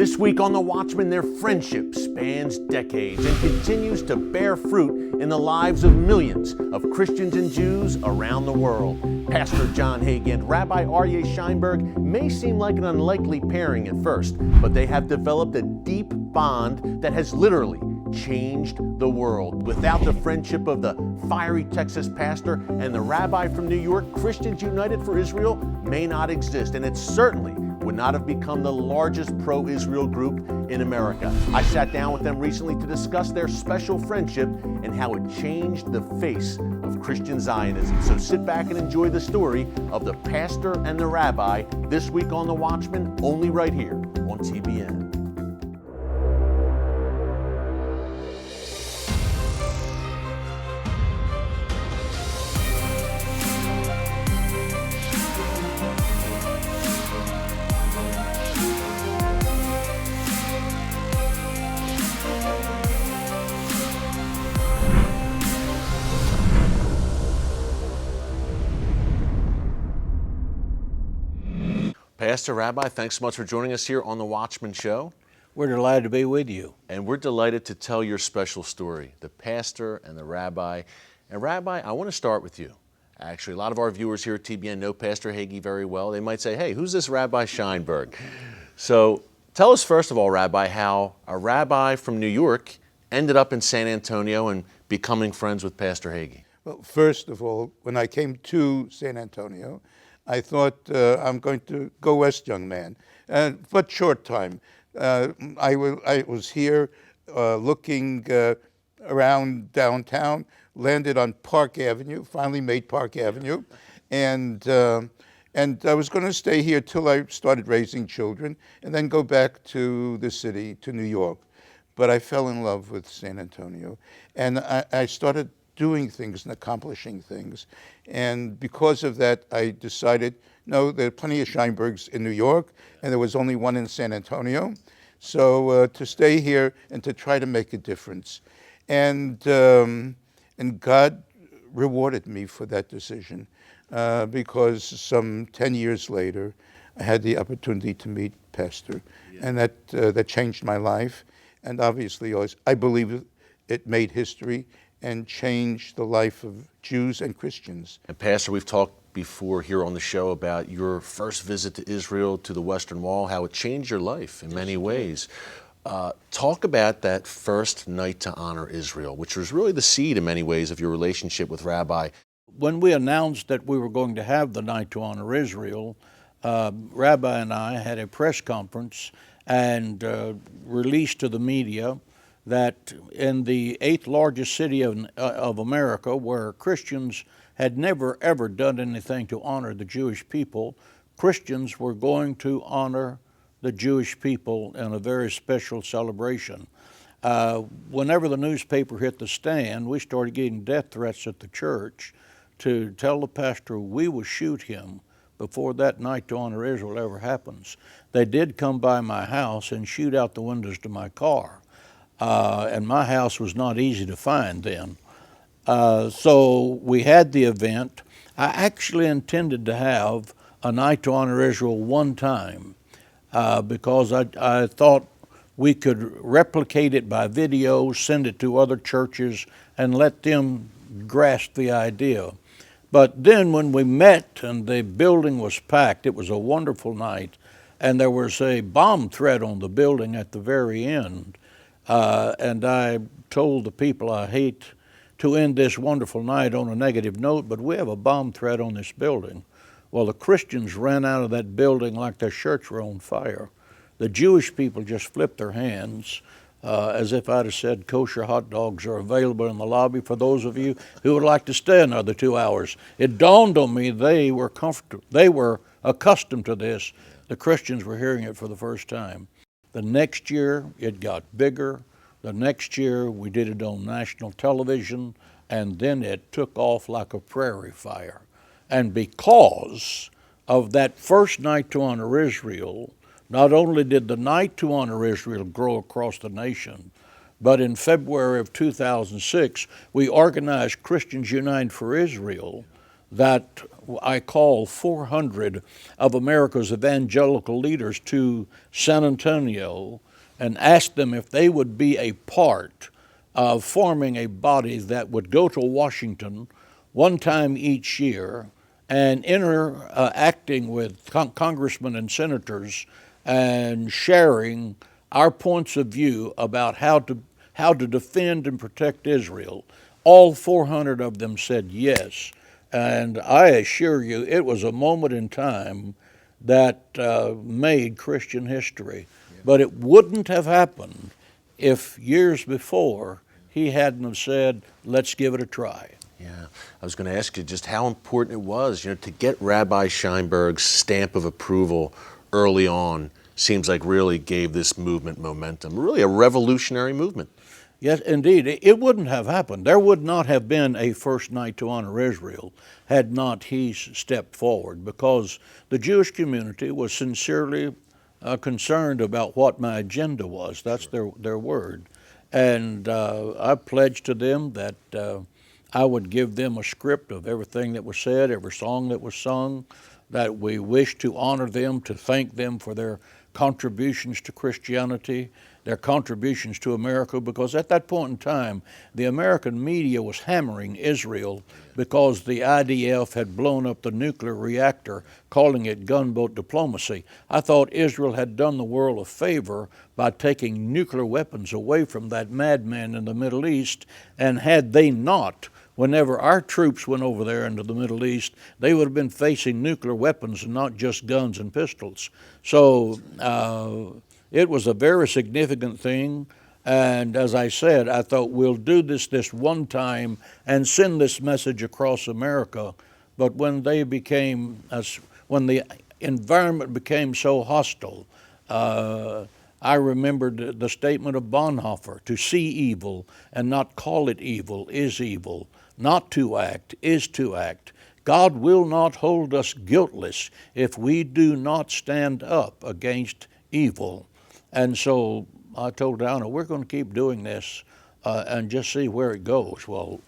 This week on The Watchman, their friendship spans decades and continues to bear fruit in the lives of millions of Christians and Jews around the world. Pastor John Hagee and Rabbi Aryeh Sheinberg may seem like an unlikely pairing at first, but they have developed a deep bond that has literally changed the world. Without the friendship of the fiery Texas pastor and the rabbi from New York, Christians United for Israel may not exist, and it certainly would not have become the largest pro-Israel group in America. I sat down with them recently to discuss their special friendship and how it changed the face of Christian Zionism. So sit back and enjoy the story of the pastor and the rabbi this week on The Watchman, only right here on TBN. Pastor, Rabbi, thanks so much for joining us here on The Watchman Show. We're delighted to be with you. And we're delighted to tell your special story, the pastor and the rabbi. And Rabbi, I want to start with you. Actually, a lot of our viewers here at TBN know Pastor Hagee very well. They might say, hey, who's this Rabbi Sheinberg? So tell us first of all, Rabbi, how a rabbi from New York ended up in San Antonio and becoming friends with Pastor Hagee. Well, first of all, when I came to San Antonio, I thought I'm going to go west, young man, but short time. I was here looking around downtown, landed on Park Avenue, finally made Park Avenue, and I was going to stay here till I started raising children and then go back to the city, to New York. But I fell in love with San Antonio, and I started doing things and accomplishing things. And because of that, I decided, no, there are plenty of Sheinbergs in New York, and there was only one in San Antonio. So to stay here and to try to make a difference. And God rewarded me for that decision because some 10 years later, I had the opportunity to meet Pastor, and that changed my life. And obviously, I believe it made history and changed the life of Jews and Christians. And Pastor, we've talked before here on the show about your first visit to Israel, to the Western Wall, how it changed your life in many ways. Talk about that first night to honor Israel, which was really the seed in many ways of your relationship with Rabbi. When we announced that we were going to have the Night to Honor Israel, Rabbi and I had a press conference and released to the media that in the 8th largest city of America, where Christians had never ever done anything to honor the Jewish people, Christians were going to honor the Jewish people in a very special celebration. Whenever the newspaper hit the stand, we started getting death threats at the church to tell the pastor we would shoot him before that Night to Honor Israel ever happens. They did come by my house and shoot out the windows to my car. And my house was not easy to find then. So we had the event. I actually intended to have a Night to Honor Israel one time because I thought we could replicate it by video, send it to other churches, and let them grasp the idea. But then when we met and the building was packed, it was a wonderful night, and there was a bomb threat on the building at the very end. And I told the people, I hate to end this wonderful night on a negative note, but we have a bomb threat on this building. Well, the Christians ran out of that building like their shirts were on fire. The Jewish people just flipped their hands as if I'd have said kosher hot dogs are available in the lobby for those of you who would like to stay another 2 hours. It dawned on me they were comfortable. They were accustomed to this. The Christians were hearing it for the first time. The next year, it got bigger. The next year, we did it on national television, and then it took off like a prairie fire. And because of that first Night to Honor Israel, not only did the Night to Honor Israel grow across the nation, but in February of 2006, we organized Christians United for Israel that I called 400 of America's evangelical leaders to San Antonio and asked them if they would be a part of forming a body that would go to Washington one time each year and interacting with congressmen and senators and sharing our points of view about how to defend and protect Israel. All 400 of them said yes. And I assure you, it was a moment in time that made Christian history. But it wouldn't have happened if years before he hadn't have said, let's give it a try. Yeah, I was going to ask you just how important it was, to get Rabbi Scheinberg's stamp of approval early on. Seems like really gave this movement momentum, really a revolutionary movement. Yes, indeed. It wouldn't have happened. There would not have been a first night to honor Israel had not he stepped forward, because the Jewish community was sincerely concerned about what my agenda was. That's their word. And I pledged to them that I would give them a script of everything that was said, every song that was sung, that we wished to honor them, to thank them for their contributions to Christianity, their contributions to America, because at that point in time, the American media was hammering Israel because the IDF had blown up the nuclear reactor, calling it gunboat diplomacy. I thought Israel had done the world a favor by taking nuclear weapons away from that madman in the Middle East, and had they not, whenever our troops went over there into the Middle East, they would have been facing nuclear weapons and not just guns and pistols. So it was a very significant thing. And as I said, I thought we'll do this one time and send this message across America. But when when the environment became so hostile, I remembered the statement of Bonhoeffer: to see evil and not call it evil is evil. Not to act is to act. God will not hold us guiltless if we do not stand up against evil. And so I told Donna, we're going to keep doing this and just see where it goes. Well,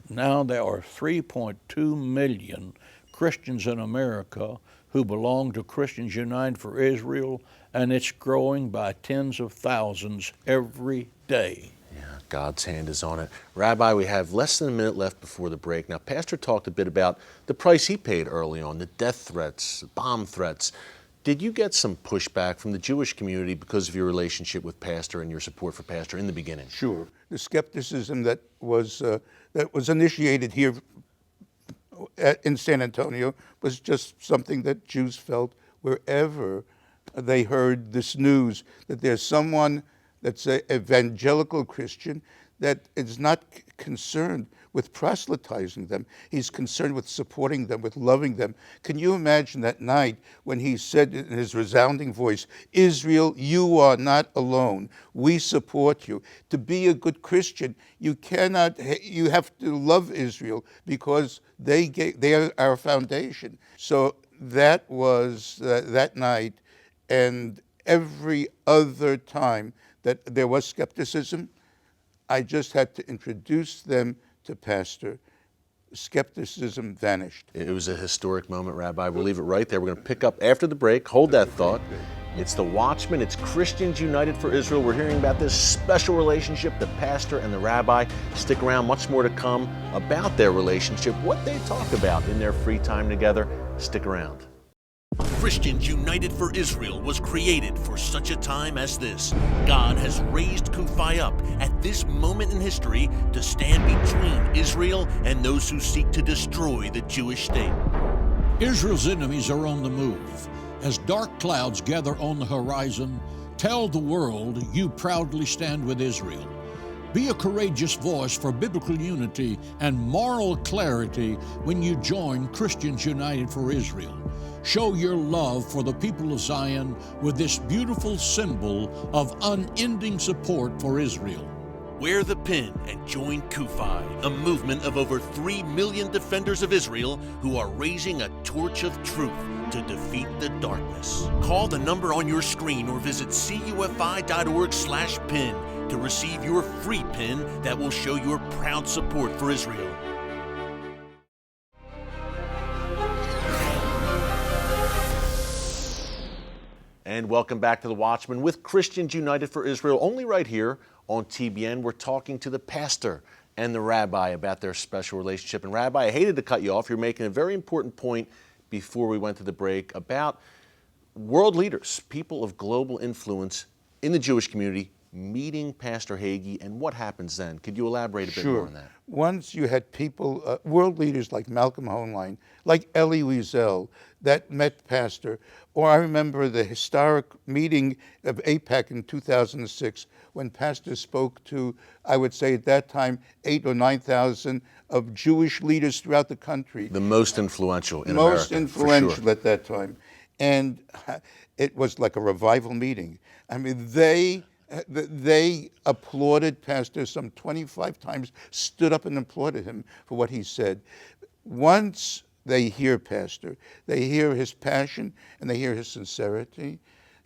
now there are 3.2 million Christians in America who belong to Christians United for Israel, and it's growing by tens of thousands every day. Yeah, God's hand is on it. Rabbi, we have less than a minute left before the break. Now, Pastor talked a bit about the price he paid early on, the death threats, bomb threats. Did you get some pushback from the Jewish community because of your relationship with Pastor and your support for Pastor in the beginning? Sure. The skepticism that was initiated here in San Antonio was just something that Jews felt wherever they heard this news, that there's someone that's an evangelical Christian that is not concerned with proselytizing them. He's concerned with supporting them, with loving them. Can you imagine that night when he said in his resounding voice, "Israel, you are not alone. We support you." To be a good Christian, you have to love Israel because they are our foundation. So that was that night, and every other time that there was skepticism, I just had to introduce them to Pastor. Skepticism vanished. It was a historic moment, Rabbi. We'll leave it right there. We're going to pick up after the break. Hold that thought. It's the Watchman. It's Christians United for Israel. We're hearing about this special relationship, the pastor and the rabbi. Stick around. Much more to come about their relationship, what they talk about in their free time together. Stick around. Christians United for Israel was created for such a time as this. God has raised Kufi up at this moment in history to stand between Israel and those who seek to destroy the Jewish state. Israel's enemies are on the move. As dark clouds gather on the horizon, tell the world you proudly stand with Israel. Be a courageous voice for biblical unity and moral clarity when you join Christians United for Israel. Show your love for the people of Zion with this beautiful symbol of unending support for Israel. Wear the pin and join Kufi, a movement of over 3 million defenders of Israel who are raising a torch of truth to defeat the darkness. Call the number on your screen or visit cufi.org/pin to receive your free pin that will show your proud support for Israel. And welcome back to the Watchman with Christians United for Israel, only right here on TBN. We're talking to the pastor and the rabbi about their special relationship. And Rabbi, I hated to cut you off. You're making a very important point before we went to the break about world leaders, people of global influence in the Jewish community, meeting Pastor Hagee, and what happens then? Could you elaborate a bit more on that? Once you had people, world leaders like Malcolm Hoenlein, like Elie Wiesel, that met Pastor, or I remember the historic meeting of AIPAC in 2006 when Pastor spoke to, I would say at that time, 8,000 or 9,000 of Jewish leaders throughout the country. The most influential in America. Most influential for sure. at that time. And it was like a revival meeting. I mean, they applauded Pastor some 25 times, stood up and applauded him for what he said. Once they hear Pastor, they hear his passion and they hear his sincerity,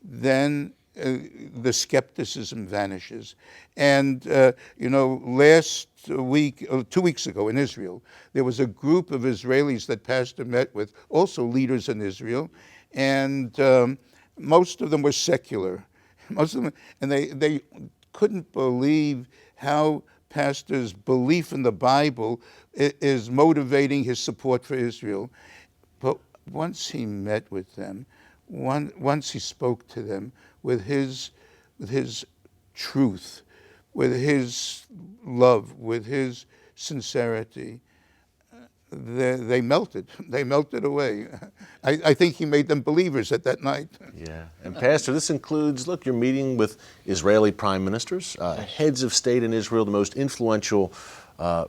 then the skepticism vanishes. And, last week, 2 weeks ago in Israel, there was a group of Israelis that Pastor met with, also leaders in Israel, and most of them were secular. Most of them, and they couldn't believe how Pastor's belief in the Bible is motivating his support for Israel. But once he met with them, once he spoke to them with his truth, with his love, with his sincerity, they melted. They melted away. I think he made them believers at that night. Yeah. And Pastor, this includes, look, you're meeting with Israeli prime ministers, heads of state in Israel, the most influential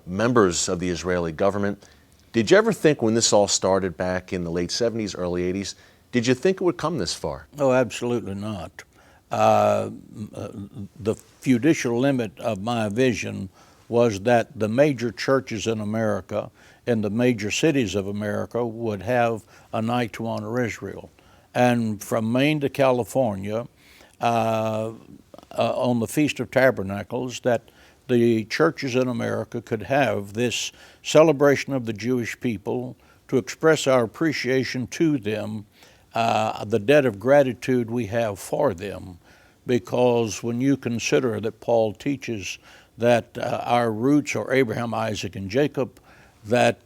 members of the Israeli government. Did you ever think when this all started back in the late 70s, early 80s, did you think it would come this far? Oh, absolutely not. The judicial limit of my vision was that the major churches in America and the major cities of America would have a night to honor Israel. And from Maine to California, on the Feast of Tabernacles, that the churches in America could have this celebration of the Jewish people to express our appreciation to them, the debt of gratitude we have for them. Because when you consider that Paul teaches that our roots are Abraham, Isaac, and Jacob, that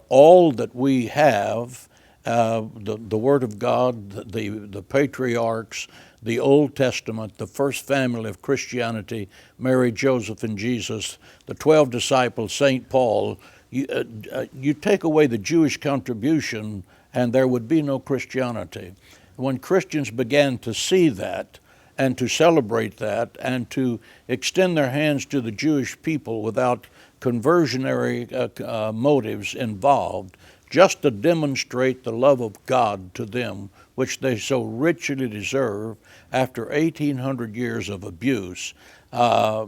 all that we have, the Word of God, the patriarchs, the Old Testament, the first family of Christianity, Mary, Joseph, and Jesus, the 12 disciples, St. Paul, you take away the Jewish contribution and there would be no Christianity. When Christians began to see that, and to celebrate that, and to extend their hands to the Jewish people without conversionary motives involved, just to demonstrate the love of God to them, which they so richly deserve after 1,800 years of abuse. I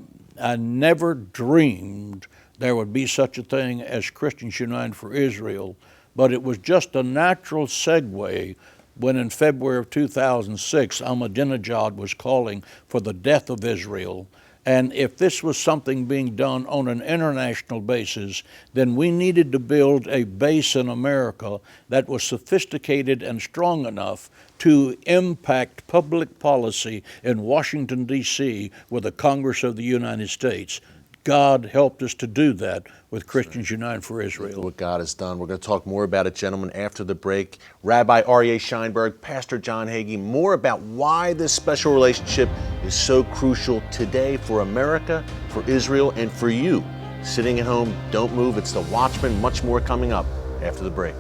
never dreamed there would be such a thing as Christians United for Israel, but it was just a natural segue when in February of 2006, Ahmadinejad was calling for the death of Israel. And if this was something being done on an international basis, then we needed to build a base in America that was sophisticated and strong enough to impact public policy in Washington, D.C. with the Congress of the United States. God helped us to do that with Christians United for Israel. What God has done. We're going to talk more about it, gentlemen, after the break. Rabbi Aryeh Sheinberg, Pastor John Hagee, more about why this special relationship is so crucial today for America, for Israel, and for you. Sitting at home, don't move. It's the Watchman. Much more coming up after the break.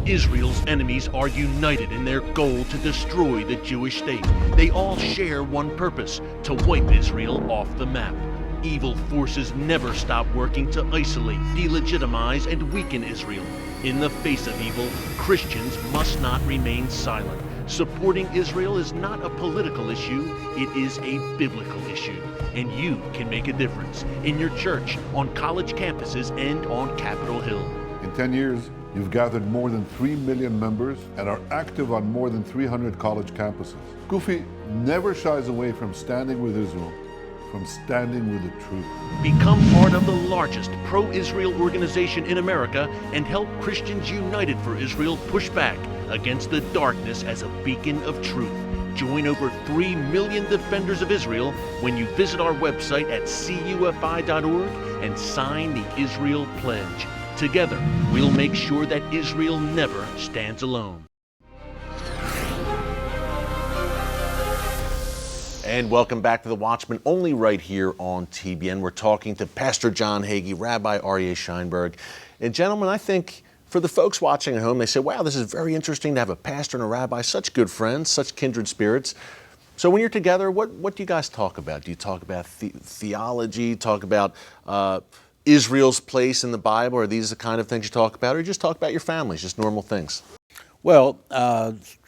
Israel's enemies are united in their goal to destroy the Jewish state. They all share one purpose: to wipe Israel off the map. Evil forces never stop working to isolate, delegitimize, and weaken Israel. In the face of evil, Christians must not remain silent. Supporting Israel is not a political issue, it is a biblical issue. And you can make a difference in your church, on college campuses, and on Capitol Hill. In 10 years, you've gathered more than 3 million members and are active on more than 300 college campuses. Kufi never shies away from standing with Israel, from standing with the truth. Become part of the largest pro-Israel organization in America and help Christians United for Israel push back against the darkness as a beacon of truth. Join over 3 million defenders of Israel when you visit our website at cufi.org and sign the Israel Pledge. Together, we'll make sure that Israel never stands alone. And welcome back to the Watchman, only right here on TBN. We're talking to Pastor John Hagee, Rabbi Aryeh Sheinberg. And gentlemen, I think for the folks watching at home, they say, wow, this is very interesting to have a pastor and a rabbi, such good friends, such kindred spirits. So when you're together, what do you guys talk about? Do you talk about theology, talk about Israel's place in the Bible? Are these the kind of things you talk about? Or you just talk about your families, just normal things? Well,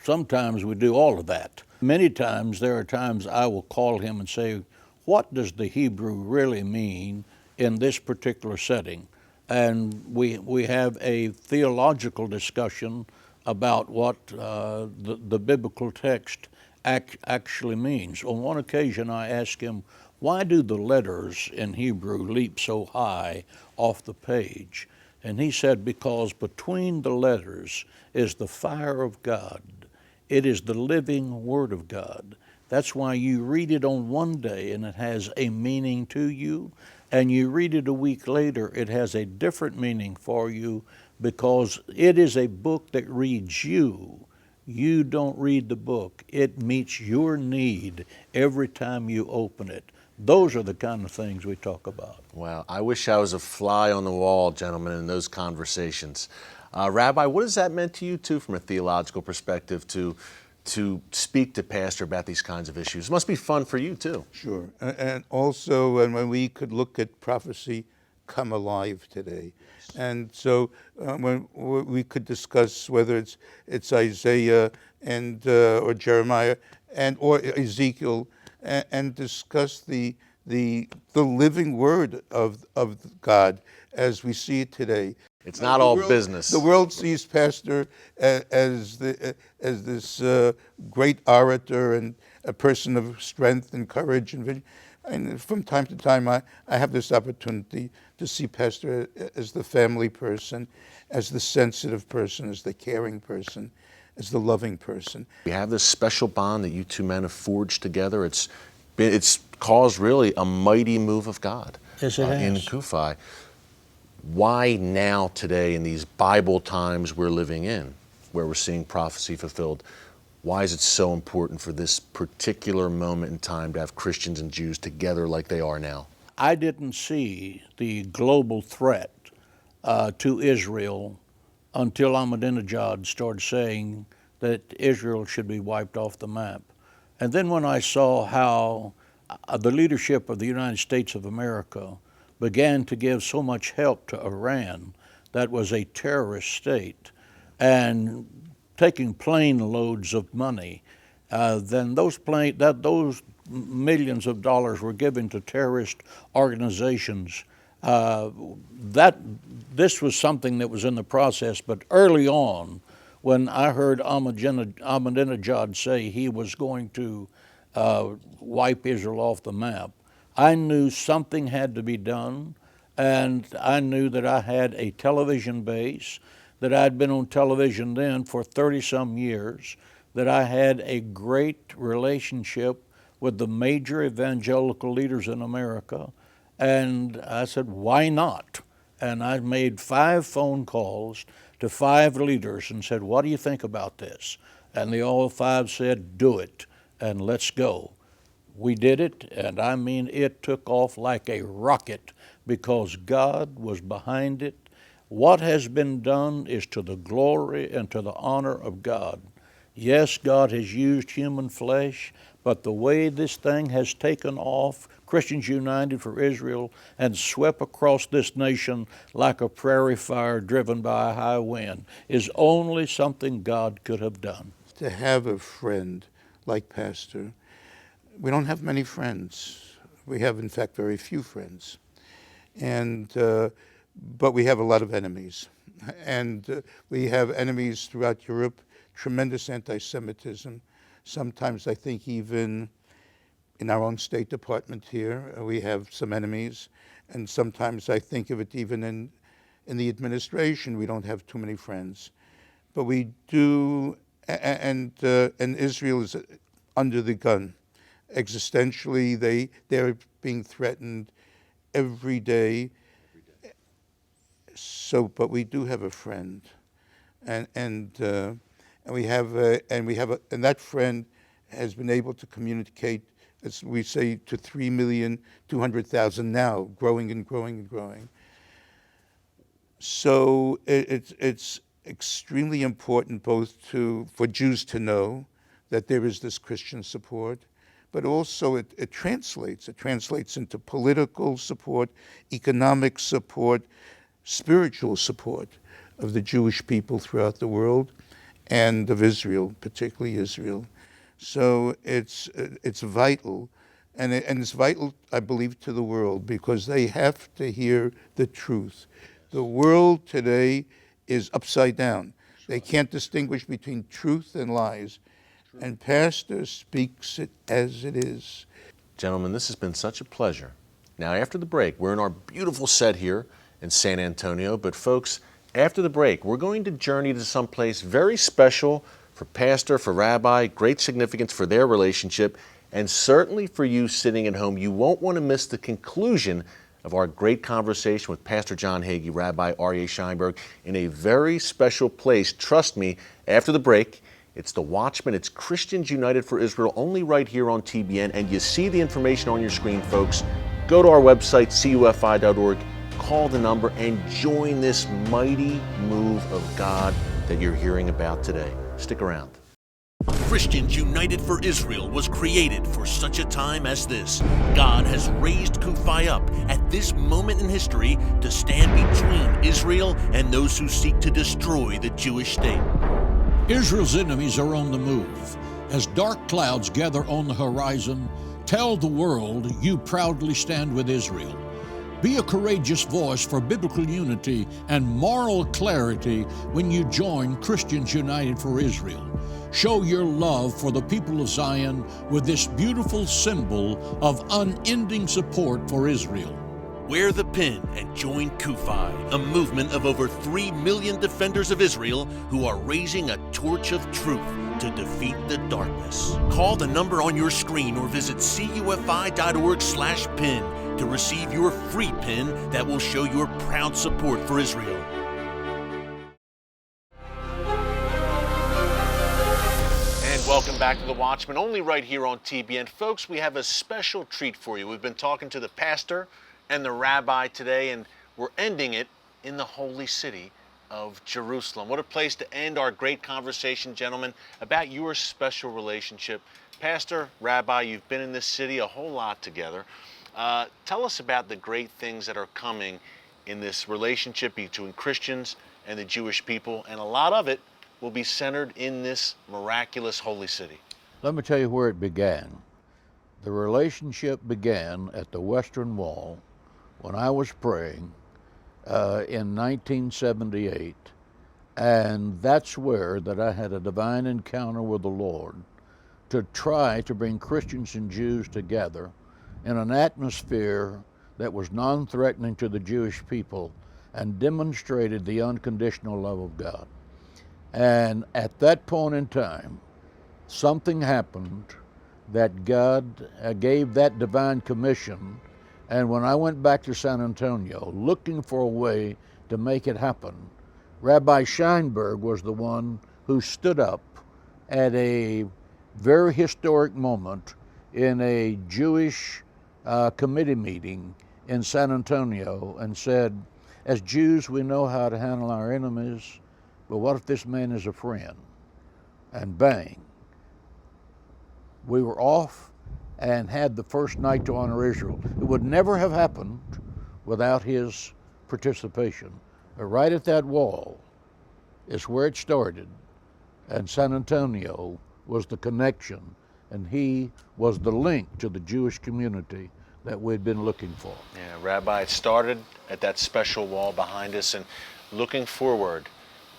sometimes we do all of that. Many times there are times I will call him and say, what does the Hebrew really mean in this particular setting? And we have a theological discussion about what the biblical text actually means. On one occasion I asked him, why do the letters in Hebrew leap so high off the page? And he said, because between the letters is the fire of God. It is the living Word of God. That's why you read it on one day and it has a meaning to you, and you read it a week later, it has a different meaning for you, because it is a book that reads you. You don't read the book. It meets your need every time you open it. Those are the kind of things we talk about. Wow, I wish I was a fly on the wall, gentlemen, in those conversations. Rabbi, what has that meant to you, too, from a theological perspective, to speak to Pastor about these kinds of issues? It must be fun for you, too. Sure. And also when we could look at prophecy come alive today. And so when we could discuss whether it's Isaiah and or Jeremiah or Ezekiel, and discuss the living word of God as we see it today. It's not all business. The world sees Pastor as this great orator and a person of strength and courage and vision. And from time to time, I have this opportunity to see Pastor as the family person, as the sensitive person, as the caring person, as the loving person. We have this special bond that you two men have forged together. It's caused really a mighty move of God. Yes, it has. In Cufi. Why now, today, in these Bible times we're living in, where we're seeing prophecy fulfilled, why is it so important for this particular moment in time to have Christians and Jews together like they are now? I didn't see the global threat to Israel until Ahmadinejad started saying that Israel should be wiped off the map. And then when I saw how the leadership of the United States of America began to give so much help to Iran, that was a terrorist state, and taking plane loads of money, then those millions of dollars were given to terrorist organizations. This was something that was in the process, but early on, when I heard Ahmadinejad say he was going to wipe Israel off the map, I knew something had to be done, and I knew that I had a television base, that I'd been on television then for 30-some years, that I had a great relationship with the major evangelical leaders in America, and I said, why not? And I made 5 phone calls to 5 leaders and said, what do you think about this? And they all 5 said, do it, and let's go. We did it, and I mean it took off like a rocket because God was behind it. What has been done is to the glory and to the honor of God. Yes, God has used human flesh, but the way this thing has taken off, Christians United for Israel, and swept across this nation like a prairie fire driven by a high wind, is only something God could have done. To have a friend like Pastor, we don't have many friends. We have, in fact, very few friends. But we have a lot of enemies. And we have enemies throughout Europe, tremendous anti-Semitism. Sometimes I think even in our own State Department here, we have some enemies. And sometimes I think of it even in the administration, we don't have too many friends. but we do, and Israel is under the gun. Existentially, they're being threatened every day. So, but we do have a friend, and that friend has been able to communicate, as we say, to 3,200,000 now, growing and growing and growing. So it's extremely important both for Jews to know that there is this Christian support, but also it translates into political support, economic support, spiritual support of the Jewish people throughout the world and of Israel, particularly Israel. So it's vital, and it's vital, I believe, to the world, because they have to hear the truth. The world today is upside down. They can't distinguish between truth and lies. And Pastor speaks it as it is. Gentlemen, this has been such a pleasure. Now, after the break, we're in our beautiful set here in San Antonio, but folks, after the break, we're going to journey to someplace very special for Pastor, for Rabbi, great significance for their relationship, and certainly for you sitting at home. You won't want to miss the conclusion of our great conversation with Pastor John Hagee, Rabbi Aryeh Sheinberg, in a very special place. Trust me, after the break, it's the Watchman. It's Christians United for Israel, only right here on TBN. And you see the information on your screen, folks. Go to our website, cufi.org, call the number, and join this mighty move of God that you're hearing about today. Stick around. Christians United for Israel was created for such a time as this. God has raised Kufi up at this moment in history to stand between Israel and those who seek to destroy the Jewish state. Israel's enemies are on the move. As dark clouds gather on the horizon, tell the world you proudly stand with Israel. Be a courageous voice for biblical unity and moral clarity when you join Christians United for Israel. Show your love for the people of Zion with this beautiful symbol of unending support for Israel. Wear the pin and join Kufi, a movement of over 3 million defenders of Israel who are raising a torch of truth to defeat the darkness. Call the number on your screen or visit cufi.org/pin to receive your free pin that will show your proud support for Israel. And welcome back to the Watchman, only right here on TBN. Folks, we have a special treat for you. We've been talking to the pastor and the rabbi today, and we're ending it in the holy city of Jerusalem. What a place to end our great conversation, gentlemen, about your special relationship. Pastor, Rabbi, you've been in this city a whole lot together. Tell us about the great things that are coming in this relationship between Christians and the Jewish people, and a lot of it will be centered in this miraculous holy city. Let me tell you where it began. The relationship began at the Western Wall when I was praying in 1978, and that's where that I had a divine encounter with the Lord to try to bring Christians and Jews together in an atmosphere that was non-threatening to the Jewish people and demonstrated the unconditional love of God. And at that point in time, something happened that God gave that divine commission. And when I went back to San Antonio looking for a way to make it happen, Rabbi Sheinberg was the one who stood up at a very historic moment in a Jewish committee meeting in San Antonio and said, as Jews, we know how to handle our enemies, but what if this man is a friend? And bang, we were off and had the first night to honor Israel. It would never have happened without his participation. But right at that wall is where it started, and San Antonio was the connection, and he was the link to the Jewish community that we'd been looking for. Yeah, Rabbi, it started at that special wall behind us, and looking forward,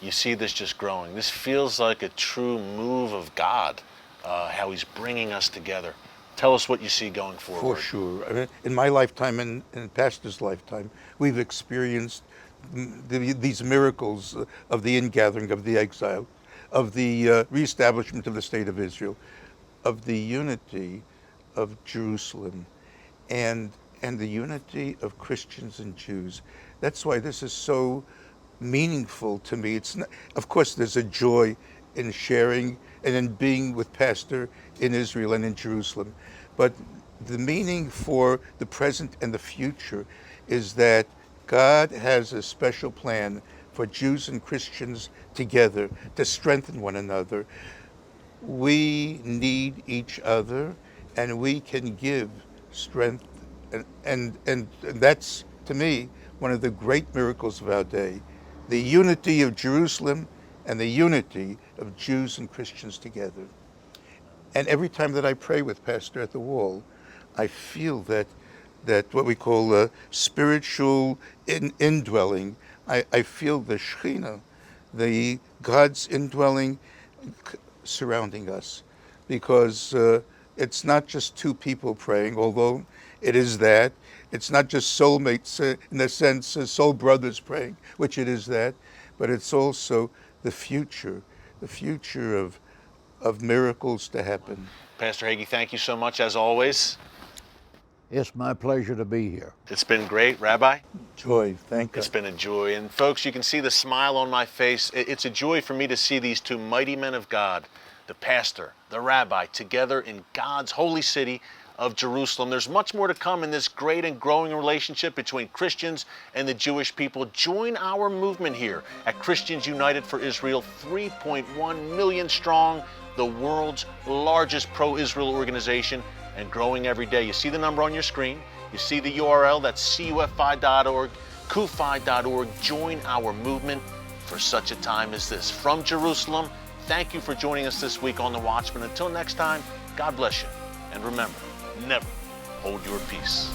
you see this just growing. This feels like a true move of God, how he's bringing us together. Tell us what you see going forward. For sure. I mean, in my lifetime and in Pastor's lifetime, we've experienced these miracles of the ingathering of the exile, of the reestablishment of the state of Israel, of the unity of Jerusalem, and the unity of Christians and Jews. That's why this is so meaningful to me. It's not, of course, there's a joy in sharing and in being with Pastor in Israel and in Jerusalem, but the meaning for the present and the future is that God has a special plan for Jews and Christians together to strengthen one another. We need each other, and we can give strength, and that's, to me, one of the great miracles of our day, the unity of Jerusalem and the unity of Jews and Christians together. And every time that I pray with Pastor at the wall, I feel that what we call a spiritual indwelling. I feel the Shekhinah, the God's indwelling surrounding us, because it's not just two people praying, although it is that. It's not just soulmates in the sense soul brothers praying, which it is that, but it's also the future of miracles to happen. Pastor Hagee, thank you so much as always. It's my pleasure to be here. It's been great, Rabbi. Joy, thank God. It's been a joy. And folks, you can see the smile on my face. It's a joy for me to see these two mighty men of God, the pastor, the rabbi, together in God's holy city of Jerusalem. There's much more to come in this great and growing relationship between Christians and the Jewish people. Join our movement here at Christians United for Israel, 3.1 million strong, the world's largest pro-Israel organization, and growing every day. You see the number on your screen. You see the URL. That's cufi.org, cufi.org. Join our movement for such a time as this. From Jerusalem, thank you for joining us this week on The Watchman. Until next time, God bless you. And remember, never hold your peace.